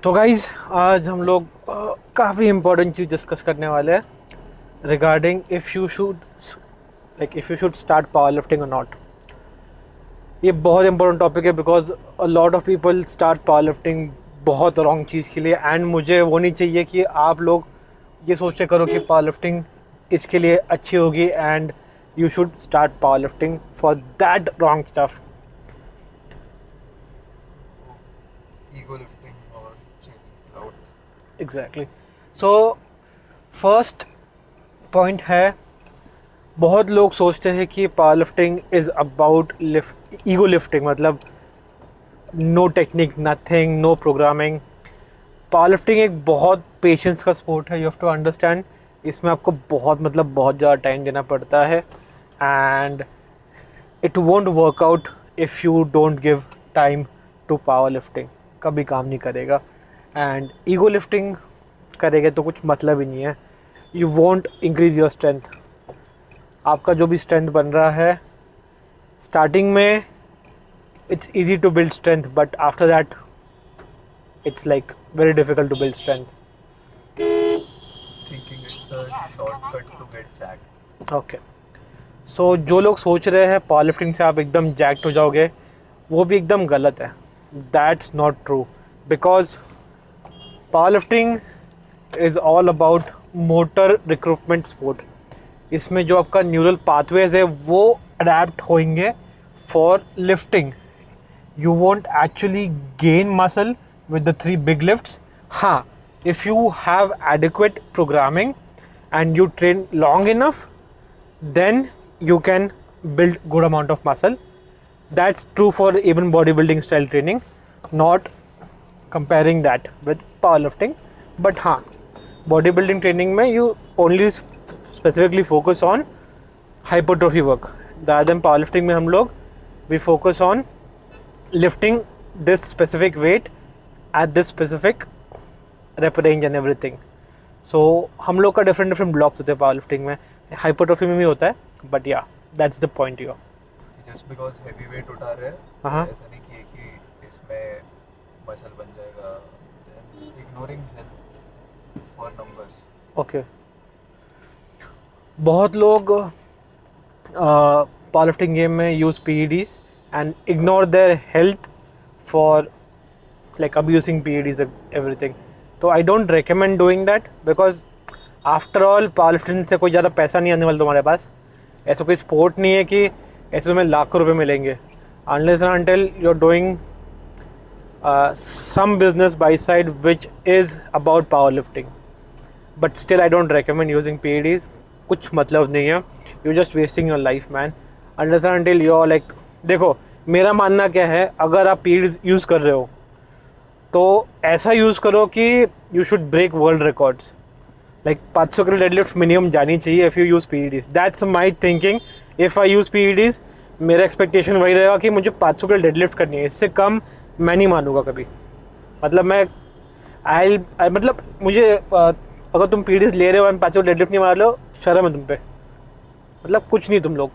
तो गाइज आज हम लोग काफ़ी इम्पोर्टेंट चीज़ डिस्कस करने वाले हैं regarding if you should start power lifting और नॉट। ये बहुत इंपॉर्टेंट टॉपिक है because a lot of people start power lifting बहुत रॉन्ग चीज़ के लिए। एंड मुझे वो नहीं चाहिए कि आप लोग ये सोच के करो कि पावर लिफ्टिंग इसके लिए अच्छी होगी and you should start power lifting for that wrong stuff. ego lifting or chasing cloud. Exactly. So first point है, बहुत लोग सोचते हैं कि power lifting is about ego lifting, मतलब no technique, nothing, no programming. Power lifting एक बहुत patience का स्पोर्ट है, यू हैव टू अंडरस्टैंड। इसमें आपको बहुत ज़्यादा टाइम देना पड़ता है and it won't work out if you don't give time to power lifting. कभी काम नहीं करेगा। एंड ईगो लिफ्टिंग करेंगे तो कुछ मतलब ही नहीं है। You won't increase your strength. आपका जो भी स्ट्रेंथ बन रहा है स्टार्टिंग में, it's easy to build strength, but after that it's like very difficult to build strength. Thinking it's a shortcut to get jacked. Okay, so जो लोग सोच रहे हैं पावर लिफ्टिंग से आप एकदम जैक्ट हो जाओगे, वो भी एकदम गलत है। That's not true because powerlifting is all about motor recruitment sport. इसमें जो आपका न्यूरल पाथवेज है वो अडेप्ट होंगे for lifting. You won't actually gain muscle with the 3 big lifts. हाँ, if you have adequate programming and you train long enough, then you can build good amount of muscle. That's true for even bodybuilding style training, not comparing that with powerlifting. But हाँ, bodybuilding training में you only specifically focus on hypertrophy work. rather than powerlifting में हम लोग we focus on lifting this specific weight at this specific rep range and everything. So हम लोग का different blocks होते हैं पावर लिफ्टिंग में, हाइपरट्रोफी में भी होता है, बट या that's the point here. Just because heavy weight उठा रहे हैं, हाँ, ऐसा नहीं कि इसमें मसल बन जाएगा। Then ignoring health for numbers. Okay. बहुत लोग पावर लिफ्टिंग गेम में use PEDs and ignore their health for like abusing PEDs and everything. तो I don't recommend doing that because after all powerlifting से कोई ज़्यादा पैसा नहीं आने वाला तुम्हारे पास। ऐसा कोई स्पोर्ट नहीं है कि ऐसे में लाखों रुपए मिलेंगे। unless and until you're doing some business by side which is about powerlifting. But still I don't recommend using PEDs. कुछ मतलब नहीं है, you're just wasting your life man. unless and until you're like, देखो मेरा मानना क्या है, अगर आप PEDs यूज़ कर रहे हो तो ऐसा यूज़ करो कि you should break world records. Like 500 kilo deadlift minimum जानी चाहिए if you use PEDs। That's my thinking. If I use PEDs मेरा एक्सपेक्टेशन वही रहेगा कि मुझे 500 किलो डेडलिफ्ट करनी है, इससे कम मैं नहीं मानूंगा कभी। मतलब मैं मतलब मुझे अगर तुम PEDs ले रहे हो और 500 किलो डेडलिफ्ट नहीं मार लो, शर्म है तुम पे। मतलब कुछ नहीं तुम लोग,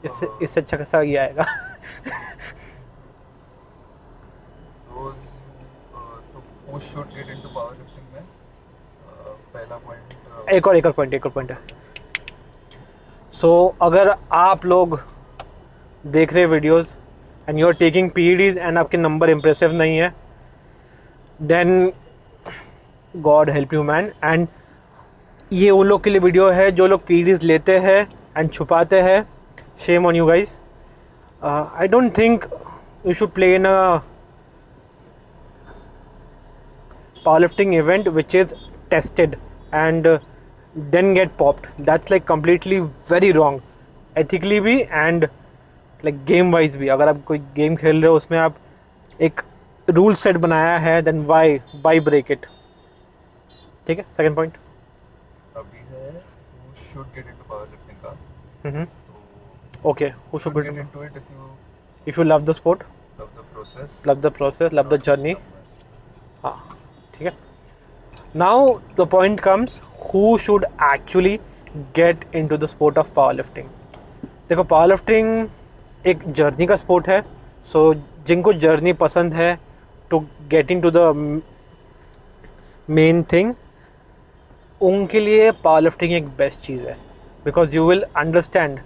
इससे अच्छा खासा ये आएगा। Those तो who should get into powerlifting में पहला point एक और पॉइंट है। सो अगर आप लोग देख रहे videos and you are taking PEDs and आपके नंबर इम्प्रेसिव नहीं है, then God help you man. And ये उन लोग के लिए वीडियो है जो लोग PEDs लेते हैं एंड छुपाते हैं। Shame on you guys. I don't think you should play in a powerlifting event which is tested and then get popped. That's like completely very wrong, ethically भी and like game wise भी। अगर आप कोई game खेल रहे हो उसमें आप एक रूल सेट बनाया है, then why break it? ठीक है। सेकंड पॉइंट अभी है who should get into powerlifting का। तो okay, who should get be into it if you love the sport, love the process, love the process, love the not just journey। numbers. हाँ, ठीक है। Now the point comes, who should actually get into the sport of power lifting. देखो power lifting एक journey का sport है। So जिनको journey पसंद है to get into the main thing, उनके लिए पावर लिफ्टिंग एक बेस्ट चीज़ है, बिकॉज यू विल अंडरस्टैंड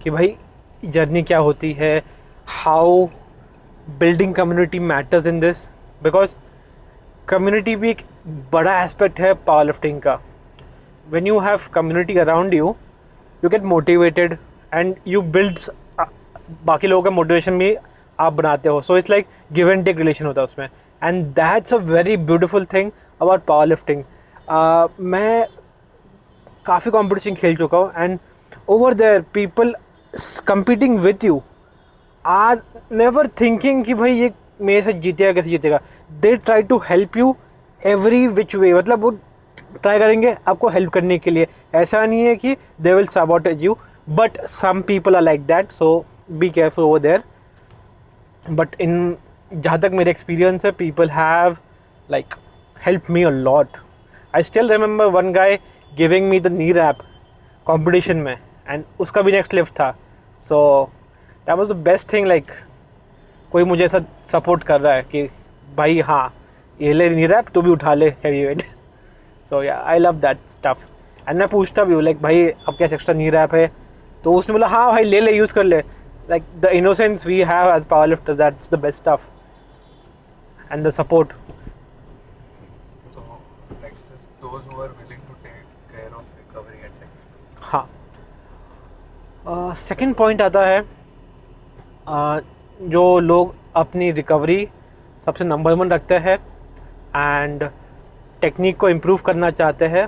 कि भाई जर्नी क्या होती है, how building community matters in this, because community भी एक बड़ा एस्पेक्ट है पावर लिफ्टिंग का. When you have community around you, you get motivated and you build, बाकी लोगों का मोटिवेशन भी आप बनाते हो. So it's like give and take relation होता है उसमें, and that's a very beautiful thing about power lifting. मैं काफ़ी कंपटीशन खेल चुका हूँ, and over there people competing with you are never thinking कि भाई ये मेरे से जीतेगा कैसे जीतेगा. they try to help you every which way, मतलब वो ट्राई करेंगे आपको हेल्प करने के लिए. ऐसा नहीं है कि they will sabotage you, but some people are like that, so be careful over there. but in जहाँ तक मेरे एक्सपीरियंस है, people have like helped me a lot. I still remember one guy giving me the knee wrap competition में, and उसका भी next lift था. So that was the best thing, like कोई मुझे ऐसा सपोर्ट कर रहा है कि भाई हाँ ये ले नहीं रहा, तू भी उठा ले heavy weight. So yeah I love that stuff. And मैं पूछता भी हूँ लाइक भाई अब कैसे एक्स्ट्रा नी रैप है, तो उसने बोला हाँ भाई ले ले, यूज़ कर ले. Like the innocence we have as power lifters, that's the best stuff, and the support. So next is those who are willing to take care of recovery and technique. हाँ, सेकंड पॉइंट आता है, जो लोग अपनी recovery सबसे number 1 रखते हैं and technique को इम्प्रूव करना चाहते हैं,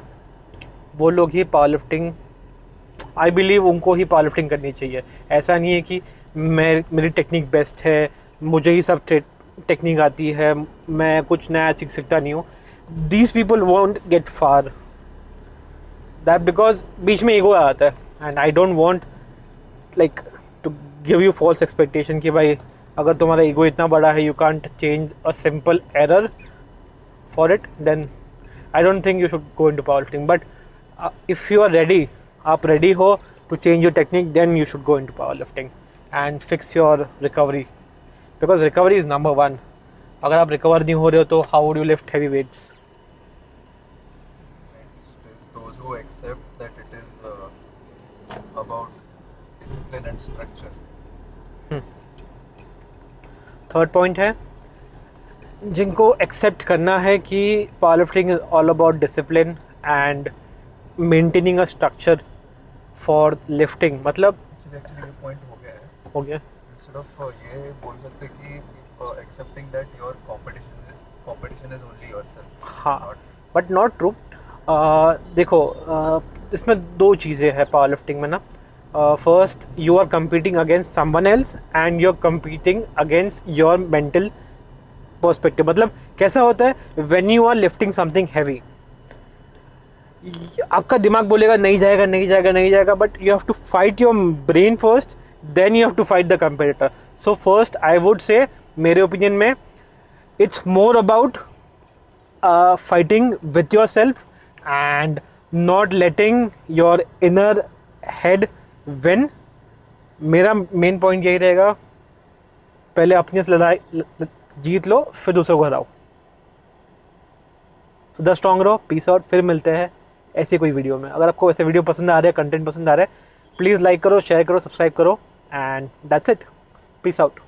वो लोग ही पावर लिफ्टिंग, आई बिलीव उनको ही पावर लिफ्टिंग करनी चाहिए. ऐसा नहीं है कि मेरी टेक्निक बेस्ट है, मुझे ही सब टेक्निक आती है, मैं कुछ नया सीख सकता नहीं हूँ. These people won't get far, that because बीच में ईगो आ जाता है, and I don't want like to give you false expectation कि भाई अगर तुम्हारा ईगो इतना बड़ा है, you can't change a simple error for it, then I don't think you should go into power lifting. But if you are ready, आप ready हो to change your technique, then you should go into power lifting and fix your recovery, because recovery is number 1. अगर आप recover नहीं हो रहे हो तो how would you lift heavy weights. Next is those who accept that it is about discipline and structure. Third point है, जिनको accept करना है कि power lifting is all about discipline and maintaining a structure for lifting. मतलब Actually ये point हो गया है. हो गया, Instead of ये बोल सकते कि accepting that your competition is only yourself. हाँ, Not बट नॉट ट्रू. देखो, इसमें 2 चीज़ें हैं पावर लिफ्टिंग में ना. First, you are competing against someone else and you're competing against your mental perspective. मतलब कैसा होता है, when you are lifting something heavy, आपका दिमाग बोलेगा नहीं जाएगा नहीं जाएगा नहीं जाएगा, but you have to fight your brain first, then you have to fight the competitor. So first I would say, मेरे ओपिनियन में it's more about fighting with yourself and not letting your inner head win. मेरा main point यही रहेगा, पहले अपनी से लड़ाई जीत लो, फिर दूसरों को हराओ. सदा स्ट्रॉन्ग रहो, पीस आउट. फिर मिलते हैं ऐसी कोई वीडियो में. अगर आपको ऐसे वीडियो पसंद आ रहे हैं, कंटेंट पसंद आ रहा है, प्लीज़ लाइक करो, शेयर करो, सब्सक्राइब करो, and that's it. Peace out.